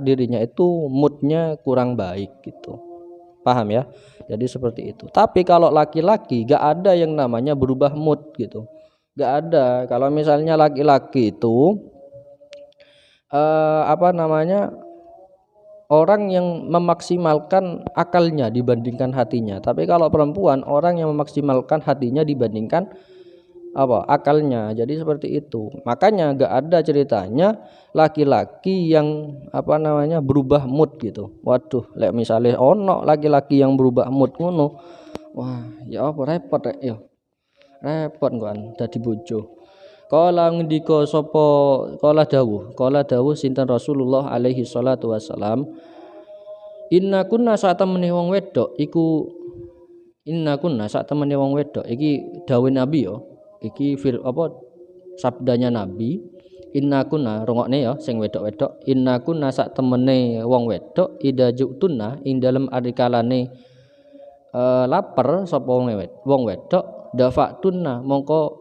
dirinya itu moodnya kurang baik gitu. Paham ya? Jadi seperti itu. Tapi kalau laki-laki gak ada yang namanya berubah mood gitu. Gak ada. Kalau misalnya laki-laki itu orang yang memaksimalkan akalnya dibandingkan hatinya. Tapi kalau perempuan orang yang memaksimalkan hatinya dibandingkan akalnya. Jadi seperti itu. Makanya gak ada ceritanya laki-laki yang berubah mood gitu. Waduh, misalnya ono laki-laki yang berubah mood ngono. Wah, ya apa repot ya. Repot kan dadi bojo. Kala ngendika sapa kala dawuh sinten Rasulullah alaihi salatu wasalam, inna kunna sak temene wong wedok iki dawuh Nabi ya. Iki sabdanya Nabi. Inna kunna rungokne ya sing wedok-wedok, inna kunna sak temene wong wedok ida jutunna ing dalem arikalane lapar sapa wong wedok dafatunna mongko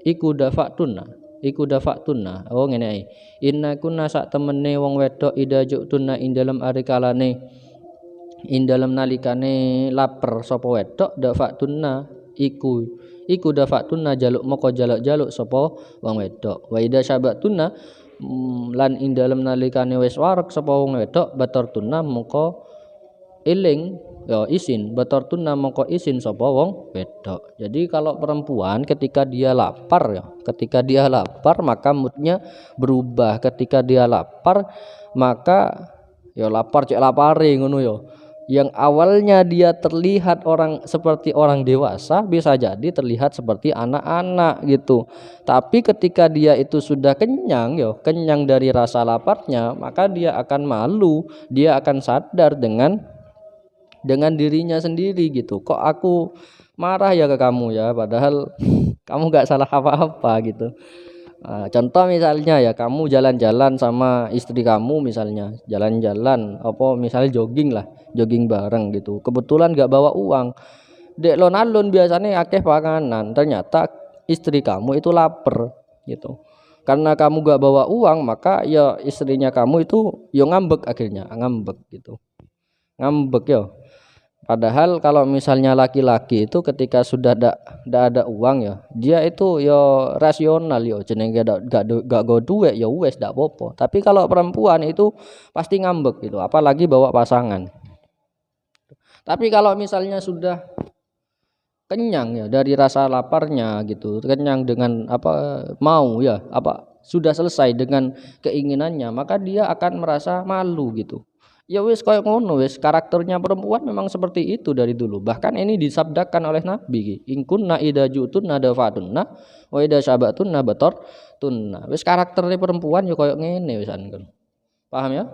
iku dafatunna ngene ae, inna kunna sak temene wong wedok ida jutunna ing dalem arikalane ing dalem nalikane lapar sapa wedok dafatunna iku dafatunna jaluk moko jaluk sapa wong wedok wa ida sabatunna lan ing dalem nalikane wis wareg sapa wong wedok batartunna moko eling ya isin batartunna moko isin sapa wong wedok. Jadi kalau perempuan ketika dia lapar maka moodnya berubah. Ketika dia lapar maka ya lapar cek lapare ngono ya. Yang awalnya dia terlihat seperti orang dewasa bisa jadi terlihat seperti anak-anak gitu. Tapi ketika dia itu sudah kenyang dari rasa laparnya, maka dia akan malu, dia akan sadar dengan dirinya sendiri gitu. Kok aku marah ya ke kamu ya, padahal kamu gak salah apa-apa gitu. Contoh misalnya ya, kamu jalan-jalan sama istri kamu misalnya, misalnya jogging bareng gitu. Kebetulan gak bawa uang, dek lon-alon biasanya akeh panganan, ternyata istri kamu itu lapar gitu. Karena kamu gak bawa uang, maka ya istrinya kamu itu ya ngambek gitu. Ngambek ya. Padahal kalau misalnya laki-laki itu ketika sudah ndak ada uang ya, dia itu ya rasional ya, jenenge gak go duit ya wes ndak apa-apa. Tapi kalau perempuan itu pasti ngambek gitu, apalagi bawa pasangan. Tapi kalau misalnya sudah kenyang ya dari rasa laparnya gitu, kenyang dengan sudah selesai dengan keinginannya, maka dia akan merasa malu gitu. Ya wis kayak ngono wis, karakternya perempuan memang seperti itu dari dulu. Bahkan ini disabdakan oleh Nabi, in kunna idza jutunna dafatunna wa idza sabatunna batartunna. Wis karakternya perempuan ya koyo ngene wisan kan. Paham ya?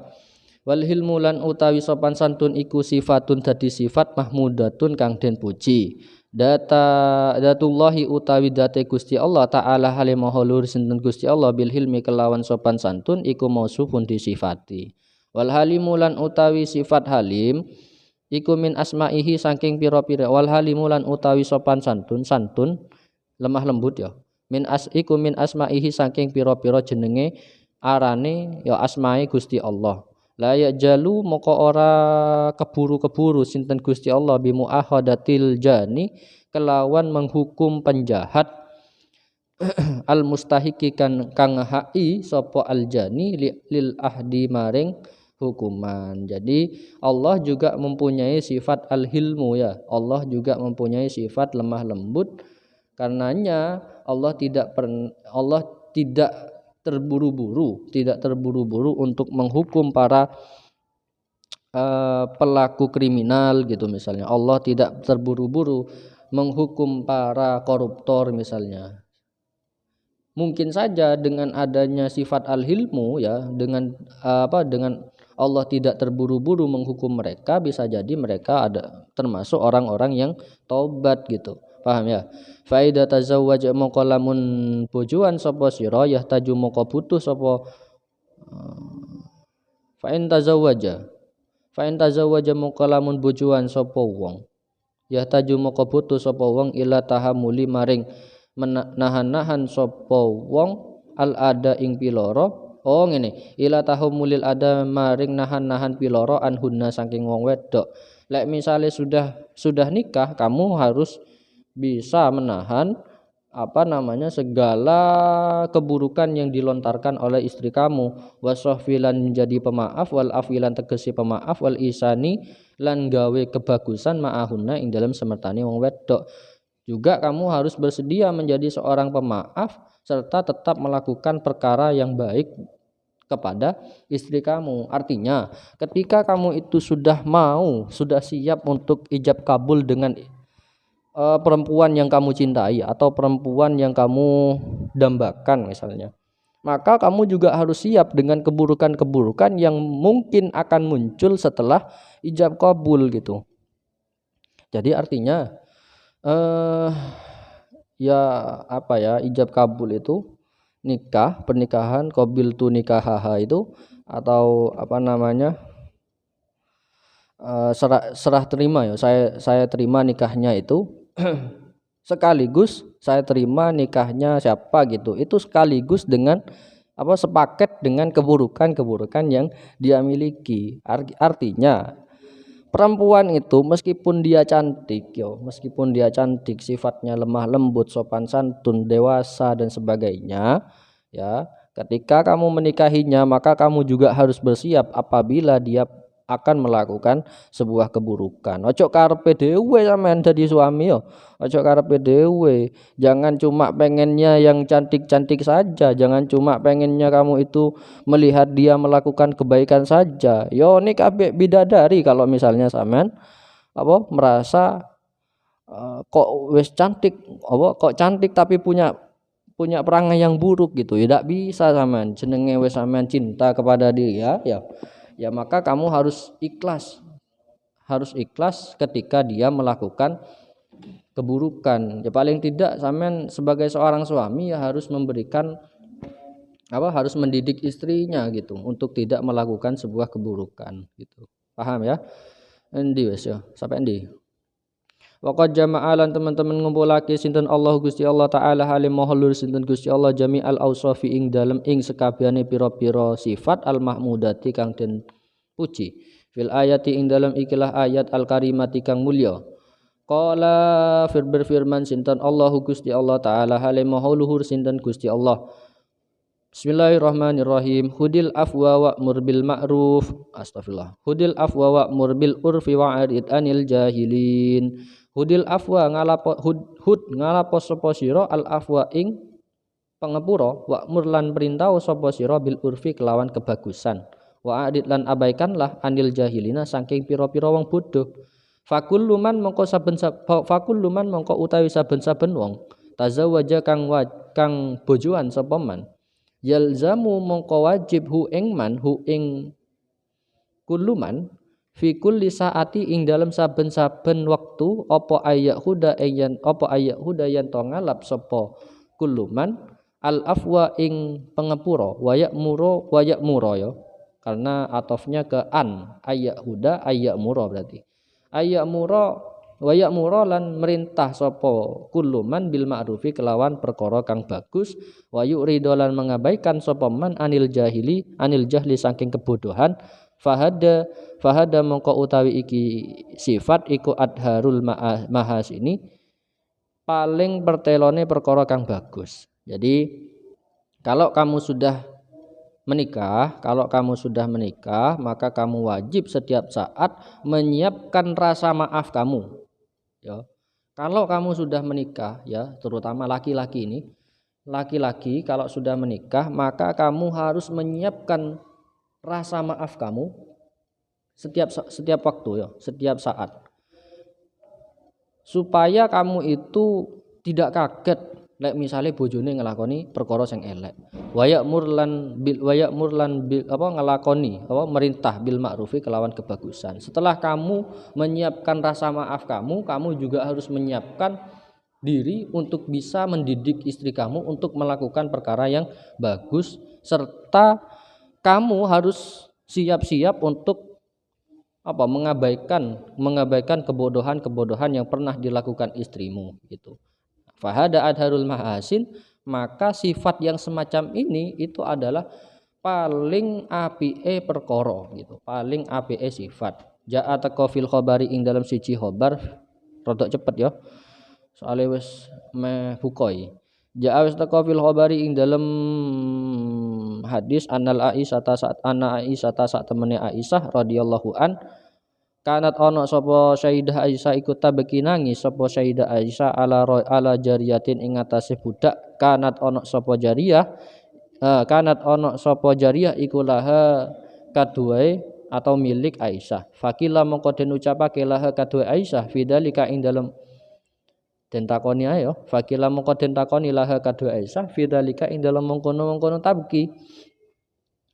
Wal hilmu lan utawi sopan santun iku sifatun dadi sifat mahmudatun kang den puji. Datullahi utawi date Gusti Allah taala hale maha luhur sinten Gusti Allah bil hilmi kelawan sopan santun iku mausufun disifati. Wal halimu lan utawi sifat halim iku min asma'ihi saking pira-pira. Wal halimu lan utawi sopan santun lemah lembut ya. Iku min asma'ihi saking pira-pira jenenge arane ya asma'i Gusti Allah. La yajalu moko ora keburu-keburu sinten Gusti Allah bi muahadatil jani kelawan menghukum penjahat al mustahiki kang hai sapa al jani lil ahdi maring hukuman. Jadi Allah juga mempunyai sifat al-hilmu ya. Allah juga mempunyai sifat lemah lembut. Karenanya Allah tidak terburu-buru untuk menghukum para pelaku kriminal gitu misalnya. Allah tidak terburu-buru menghukum para koruptor misalnya. Mungkin saja dengan adanya sifat al-hilmu ya, dengan dengan Allah tidak terburu-buru menghukum mereka, bisa jadi mereka ada termasuk orang-orang yang taubat gitu. Paham ya? Faida tazawwaja moko lamun bojoan sapa sira yahtaju moko butuh sapa fa in tazawwaja moko lamun bojoan sapa wong yahtaju moko butuh sapa wong ila tahammuli maring nahan-nahan sapa wong al ada ing piloro. Oh ngene, ila tahumulil ada maring nahan-nahan piloro anhunna saking wong wedok. Lek misale sudah nikah, kamu harus bisa menahan segala keburukan yang dilontarkan oleh istri kamu. Wasahfilan menjadi pemaaf, wal afilan tegesi pemaaf, wal isani lan gawe kebagusan ma'ahunna ing dalam semertane wong wedok. Juga kamu harus bersedia menjadi seorang pemaaf serta tetap melakukan perkara yang baik kepada istri kamu. Artinya, ketika kamu itu sudah siap untuk ijab kabul dengan perempuan yang kamu cintai atau perempuan yang kamu dambakan misalnya, maka kamu juga harus siap dengan keburukan-keburukan yang mungkin akan muncul setelah ijab kabul gitu. Jadi artinya ijab kabul itu pernikahan qabil tu nikahaha itu atau serah terima ya, saya terima nikahnya itu sekaligus saya terima nikahnya siapa gitu, itu sekaligus dengan sepaket dengan keburukan-keburukan yang dia miliki. Artinya perempuan itu meskipun dia cantik, sifatnya lemah lembut, sopan santun, dewasa dan sebagainya, ya, ketika kamu menikahinya maka kamu juga harus bersiap apabila dia akan melakukan sebuah keburukan. Ojo karepe dhewe sampean dadi suami yo. Ojo karepe dhewe. Jangan cuma pengennya yang cantik-cantik saja, jangan cuma pengennya kamu itu melihat dia melakukan kebaikan saja. Yo nikah bidadari kalau misalnya sampean merasa kok wis cantik, kok cantik tapi punya perangai yang buruk gitu. Ya tidak bisa sampean. Jenenge wis sampean cinta kepada dia ya maka kamu harus ikhlas ketika dia melakukan keburukan. Ya paling tidak sampean sebagai seorang suami ya harus harus mendidik istrinya gitu untuk tidak melakukan sebuah keburukan gitu. Paham ya? Endi wis ya, sampai endi? Waqad jama'alan teman-teman ngumpulake sinten Allah Gusti Allah taala halim mahallur sinten Gusti Allah jami'al ausafi ing dalem ing sekabehane pira-pira sifat al mahmudati kang den puji fil ayati ing dalem ikilah ayat al karimati kang mulya. Qala berfirman sinten Allahu Gusti Allah taala halim mahallur sinten Gusti Allah. Bismillahirrahmanirrahim. Hudil afwa wa'mur bil ma'ruf. Astagfirullah. Hudil afwa wa'mur bil urfi wa'rid anil jahilin. Hudil afwa ngalapo sapa sira al afwa ing pangepura wa'mur lan perintah sapa sira bil urfi kelawan kebagusan. Wa'rid lan abaikanlah anil jahilina saking pira-pira wong bodoh. Fakullu man mongko utawi saben-saben wong tazawwaja kang bojoan sapa man yalzamu mongko wajib hu ing kuluman fi kulli saati ing dalam saben-saben waktu apa ayak huda yen to ngalap sapa kuluman al afwa ing pengepura wayak muro ya karena atofnya ke an ayak huda ayak muro berarti ayak muro wayak muro lan merintah sapa kuluman bil ma'rufi kelawan perkara kang bagus wayu ridolan mengabaikan sapa man anil jahli saking kebodohan fahada mongko utawi iki sifat iku adharul mahas ini paling pertelone perkara kang bagus. Jadi kalau kamu sudah menikah maka kamu wajib setiap saat menyiapkan rasa maaf kamu. Ya. Kalau kamu sudah menikah ya, terutama laki-laki kalau sudah menikah maka kamu harus menyiapkan rasa maaf kamu setiap waktu ya, setiap saat. supaya kamu itu tidak kaget lek misale bojone ngelakoni perkara sing elek. Waya'mur lan bil apa ngelakoni apa merintah bil ma'rufi kelawan kebagusan. Setelah kamu menyiapkan rasa maaf kamu juga harus menyiapkan diri untuk bisa mendidik istri kamu untuk melakukan perkara yang bagus, serta kamu harus siap-siap untuk apa mengabaikan kebodohan yang pernah dilakukan istrimu gitu. Fahada adharul mahasin, maka sifat yang semacam ini itu adalah paling apike perkara gitu, paling apike sifat. Ja'a taqwa fil khabari ing dalam siji khabar, rodok cepet ya soalnya wis meh bukoi. Ja'a wis taqwa fil khabari ing dalam hadis annal Aisyah ta saat ana Aisyah ta sak temene Aisyah radhiyallahu an kanat ono sapa Sayyidah Aisyah ikut tabeki nangis sapa Sayyidah Aisyah ala jariyatin ing atase budak kanat ono sapa jariyah iku laha kaduwe atau milik Aisyah. Fakila mongko den ucapake laha kaduwe Aisyah fidzalika ing dalem den takoni ae yo. Fakila mongko den takoni laha kaduwe Aisyah fidzalika ing dalem mongkono-mongkono tabki.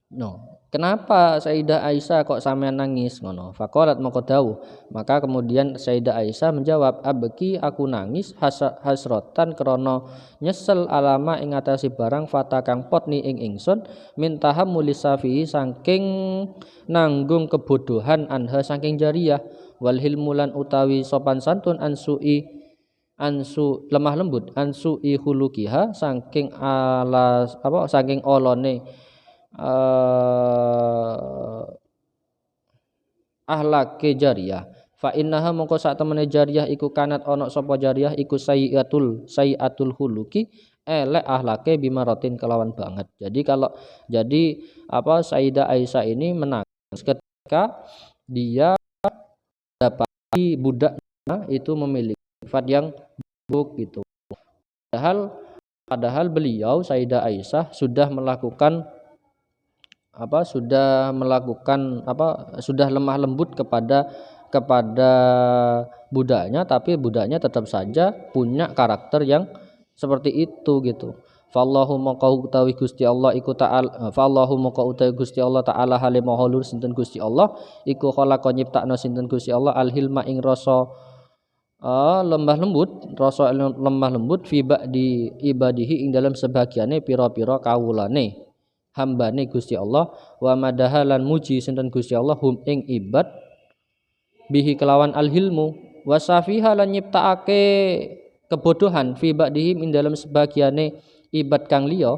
No, kenapa Sayyidah Aisyah kok sampean nangis ngono? Faqalat maka dawuh. Maka kemudian Sayyidah Aisyah menjawab, "Abki aku nangis hasrotan krana nyesel alama ing atase barang fata kang potni ing ingsun mintaham mulisafi saking nanggung kebodohan anha saking jariyah wal hilmulan utawi sopan santun ansu lemah lembut ansui hulukiha saking alas apa saking olone ahlake jariyah. Fa innaha mongko sak temene jariyah iku kanat ana sapa jariyah iku sayiatul huluki elek ahlake bimaratin kelawan banget. Jadi Sayyidah Aisyah ini menangis ketika dia dapati budaknya itu memiliki sifat yang buruk gitu. Padahal beliau Sayyidah Aisyah sudah lemah lembut kepada budaknya, tapi budaknya tetap saja punya karakter yang seperti itu gitu. Fallahu maka utawi Gusti Allah taala hale maha luhur sinten Gusti Allah iku khalaqa nyiptakno sinten Gusti Allah alhilma ing rasa lemah lembut fi ba'di ibadihi ing dalam sebagiane pira-pira kawulane hambane Gusti Allah wa madahalan muji sinten Gusti Allah hum ing ibad bihi kelawan alhilmu wasafiha lan nyiptakake kebodohan fi ba'dihim ing dalam sebagiane ibad kang liya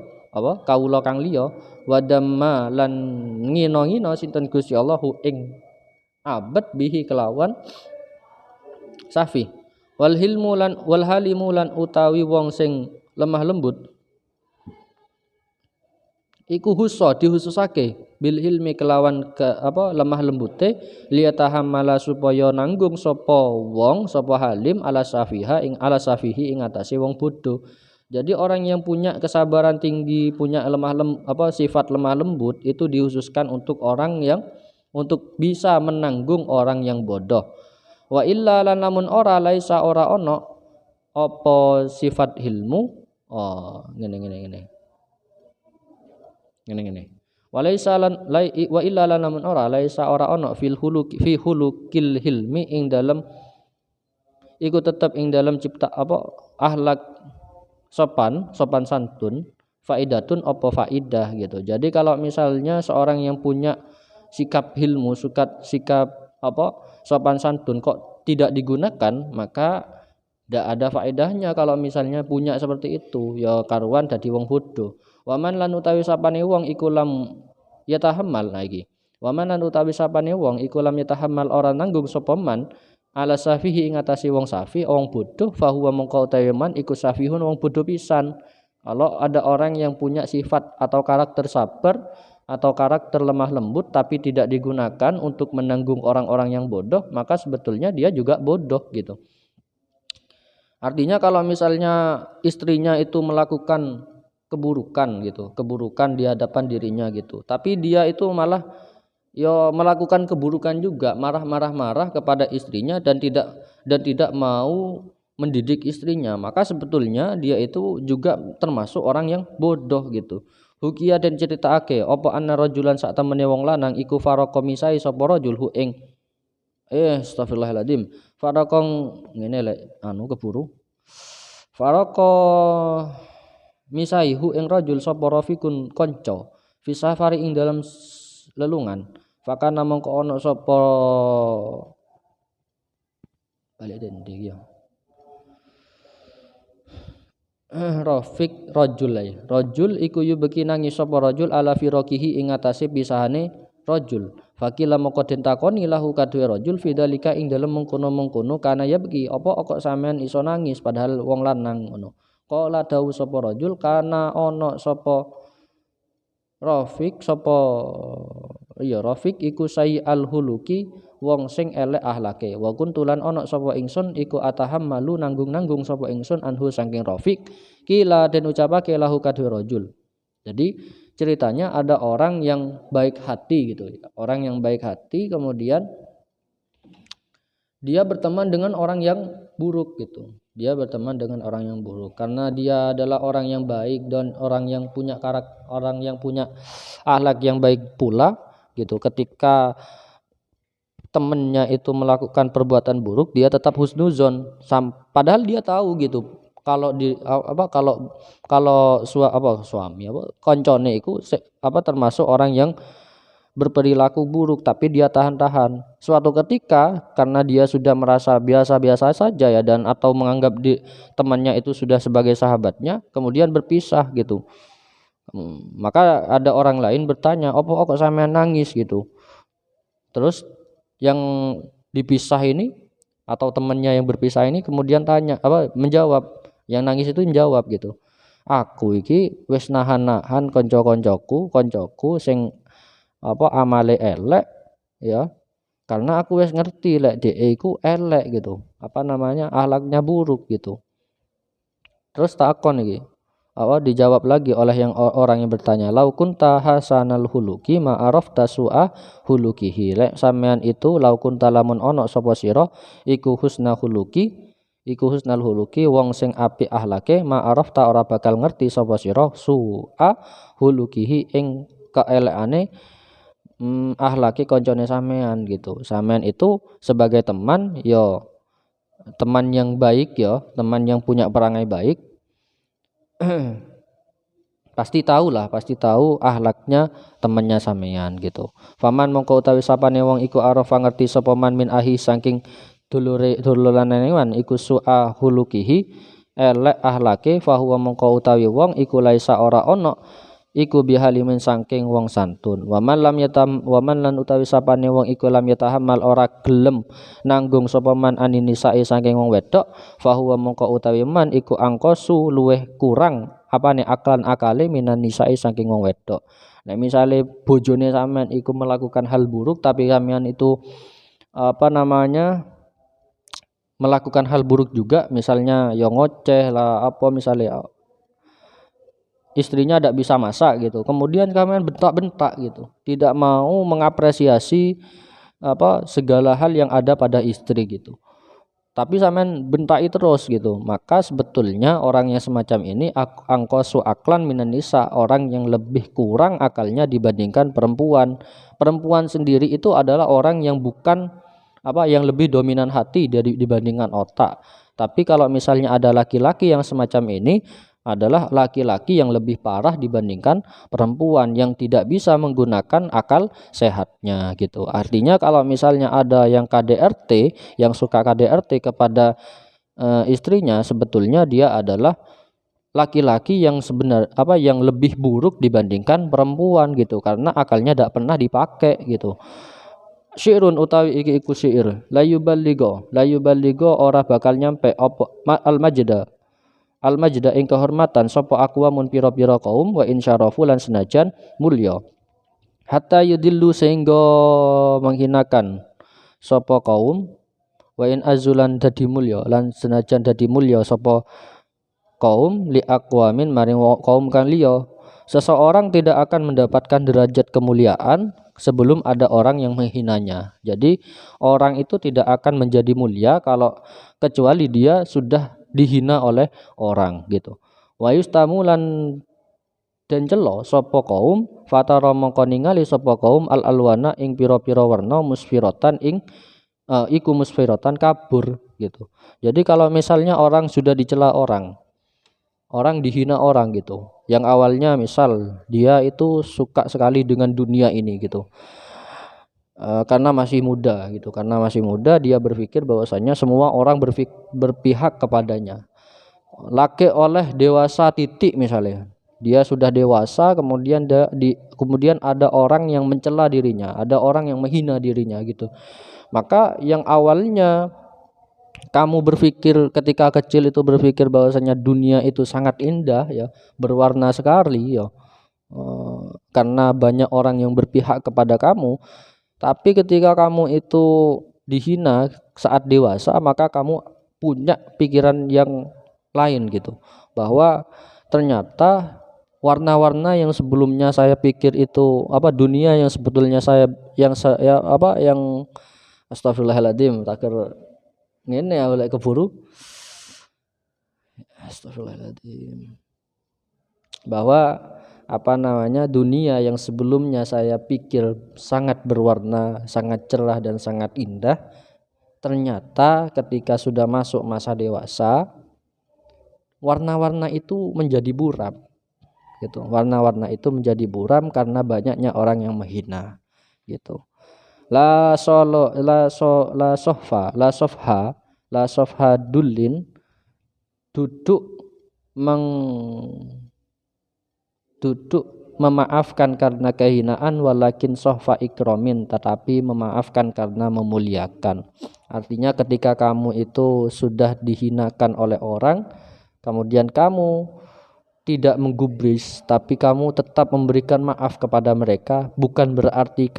kawula kang liya wadamma lan ngino-ngino sinten Gusti Allah hu ing abad bihi kelawan safi wal halimu lan utawi wong sing lemah lembut iku dihususake bil hilmi kelawan lemah lembute liyatahammala supaya nanggung sapa halim ala safihi ing atase wong bodoh. Jadi orang yang punya kesabaran tinggi, punya sifat lemah lembut itu dihususkan untuk orang yang untuk bisa menanggung orang yang bodoh. Wa illa lan lamun ora laisa ora ono apa sifat hilmu ngene. Walaisa lan wa illa lan lamun ora laisa ora ono fi hulukil hilmi ing dalem iku tetep ing dalem cipta akhlak sopan santun faidatun apa faidah gitu. Jadi kalau misalnya seorang yang punya sikap hilmu, sikap sopan santun kok tidak digunakan, maka tidak ada faedahnya kalau misalnya punya seperti itu. Ya karuan dadi wong bodoh. Waman lan utawi sapane wong iku lam yatahammal lagi. Waman lan utawi sapane wong iku lam yatahammal ora nanggung sapa man ala safihi ing atase wong safi wong bodoh fahuwa mongko utawi man iku safihun wong bodoh pisan. Kalau ada orang yang punya sifat atau karakter sabar atau karakter lemah lembut tapi tidak digunakan untuk menanggung orang-orang yang bodoh, maka sebetulnya dia juga bodoh gitu. Artinya kalau misalnya istrinya itu melakukan keburukan di hadapan dirinya gitu, tapi dia itu malah ya melakukan keburukan juga, marah kepada istrinya dan tidak mau mendidik istrinya, maka sebetulnya dia itu juga termasuk orang yang bodoh gitu. Hukia dan ceritaake apa anna rajulan sak temene wong lanang iku faraka misai sapa rajul hu ing astagfirullahaladzim farakong ngene lek anu keburu faraka misai hu ing rajul sapa rafikun kanca fi safari ing dalam lelungan fakana mongko ana sapa balik den ya Rafiq rajul iku yubeki nangis sapa rajul ala firaqihi ing atase pisahane rajul fakila moko den takoni lahu kadue rajul fidzalika ing dalem mengkono-mengkono kana yabki apa kok sampean iso nangis padahal wong lanang ngono qala dawu sapa rajul kana ana sapa Rafiq iku sayi al huluki wong sing elek ahlake wa kuntulan ana sapa ingsun iku ataham malu nanggung sapa ingsun anhu saking Rafiq kila den ucapake lahu kadhe rajul. Jadi ceritanya ada orang yang baik hati gitu, orang yang baik hati kemudian dia berteman dengan orang yang buruk gitu. Dia berteman dengan orang yang buruk karena dia adalah orang yang baik dan orang yang punya akhlak yang baik pula gitu. Ketika temennya itu melakukan perbuatan buruk, dia tetap husnuzon padahal dia tahu gitu kalau suami koncone itu termasuk orang yang berperilaku buruk tapi dia tahan-tahan. Suatu ketika karena dia sudah merasa biasa-biasa saja ya dan atau menganggap temannya itu sudah sebagai sahabatnya, kemudian berpisah gitu. Maka ada orang lain bertanya, "Opo kok sampean nangis?" gitu. Terus yang dipisah ini atau temannya yang berpisah ini kemudian menjawab, yang nangis itu menjawab gitu. Aku iki wis nahan-nahan koncoku sing amale elek ya karena aku wis ngerti lek dhek iku elek gitu akhlaknya buruk gitu. Terus takon iki dijawab lagi oleh orang yang bertanya lau kunta hasanal huluki ma arafta su'a hulukihi lek sampean itu lau kunta lamun ono sapa sira iku husnal huluki wong sing apik akhlake ma arafta ora bakal ngerti sapa sira su'a hulukihi ing keelekane akhlaki koncone sampean gitu. Sampean itu sebagai teman teman yang baik teman yang punya perangai baik pasti tahu akhlaknya temannya sampean gitu. Faman mongko utawi sapane wong iku arafa ngerti sapa man min ahi saking dulurane iku su'a hulukihi elek akhlake fahuwa mongko utawi wong iku laisa ora ono iku bihalimin saking wong santun waman lan utawi sapane wong iku lam yatahammal ora gelem nanggung sapa man anini sae saking wong wedok fahuwa mongko utawi man iku angkosu luweh kurang akale minan nisae saking wong wedok. Nek misale bojone sampean iku melakukan hal buruk tapi sampean itu melakukan hal buruk juga, misalnya ngoceh lah misalnya istrinya tidak bisa masak gitu, kemudian kalian bentak-bentak gitu, tidak mau mengapresiasi segala hal yang ada pada istri gitu, tapi sampean bentai terus gitu, maka sebetulnya orang yang semacam ini angkosu aklan minan nisa, orang yang lebih kurang akalnya dibandingkan perempuan. Perempuan sendiri itu adalah orang yang bukan yang lebih dominan hati dibandingkan otak. Tapi kalau misalnya ada laki-laki yang semacam ini, adalah laki-laki yang lebih parah dibandingkan perempuan yang tidak bisa menggunakan akal sehatnya gitu. Artinya kalau misalnya ada yang KDRT, yang suka KDRT kepada istrinya, sebetulnya dia adalah laki-laki yang yang lebih buruk dibandingkan perempuan gitu, karena akalnya tidak pernah dipakai gitu. Syi'run utawi iki iku syair la yuballigo ora bakal nyampe al majda ing kehormatan sapa aqwamun pira-pira kaum wa insyarafu lan senajan mulya hatta yudillu sehingga menghinakan sapa kaum wa in azulan dadi mulya lan senajan dadi mulya sapa kaum li aqwamin maring kaum kang liya. Seseorang tidak akan mendapatkan derajat kemuliaan sebelum ada orang yang menghinanya. Jadi orang itu tidak akan menjadi mulia kalau kecuali dia sudah dihina oleh orang gitu. Wa yustamulan den celo sapa kaum fatara mongko ningali sapa kaum al alwana ing pira-pira warna musfiratan ing iku musfiratan kabur gitu. Jadi kalau misalnya orang sudah dicela orang dihina orang gitu. Yang awalnya misal dia itu suka sekali dengan dunia ini gitu. Karena masih muda gitu. Karena masih muda dia berpikir bahwasanya semua orang berpihak kepadanya. Laki oleh dewasa titik misalnya. Dia sudah dewasa kemudian ada orang yang mencela dirinya, ada orang yang menghina dirinya gitu. Maka yang awalnya kamu berpikir ketika kecil itu berpikir bahwasanya dunia itu sangat indah ya, berwarna sekali ya. Karena banyak orang yang berpihak kepada kamu, tapi ketika kamu itu dihina saat dewasa, maka kamu punya pikiran yang lain gitu. Bahwa ternyata warna-warna yang sebelumnya saya pikir itu dunia yang sebetulnya yang astagfirullahaladzim takir ngene ya oleh keburu astagfirullahaladzim bahwa dunia yang sebelumnya saya pikir sangat berwarna, sangat cerah dan sangat indah, ternyata ketika sudah masuk masa dewasa warna-warna itu menjadi buram gitu. Warna-warna itu menjadi buram karena banyaknya orang yang menghina gitu. La sofha dullin duduk memaafkan karena kehinaan, walakin sohfa ikromin, tetapi memaafkan karena memuliakan. Artinya ketika kamu itu sudah dihinakan oleh orang, kemudian kamu tidak menggubris, tapi kamu tetap memberikan maaf kepada mereka, bukan berarti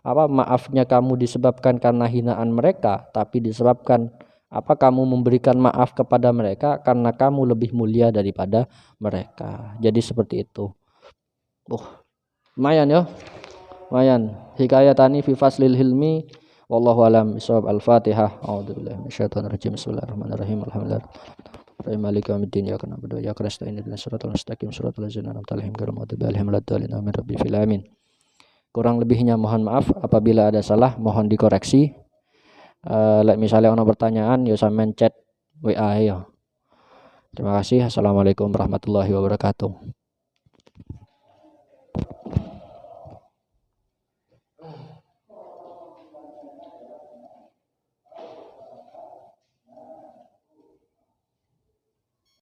maafnya kamu disebabkan karena hinaan mereka, tapi disebabkan kamu memberikan maaf kepada mereka karena kamu lebih mulia daripada mereka. Jadi seperti itu. Lumayan ya. Lumayan. Hikayatani fi faslil hilmi wallahu alam bisawab. Al-Fatihah. A'udzubillahi minasyaitonir rajim. Bismillahirrahmanirrahim. Alhamdulillah. Maliki yaumiddin iyyaka na'budu wa iyyaka nasta'in ihdinas siratal mustaqim siratal ladzina an'amta 'alaihim ghairil maghdubi 'alaihim waladdallin amin rabbil alamin. Kurang lebihnya mohon maaf, apabila ada salah mohon dikoreksi. Misalnya ono pertanyaan ya sampean chat WA ya. Terima kasih. Assalamualaikum warahmatullahi wabarakatuh.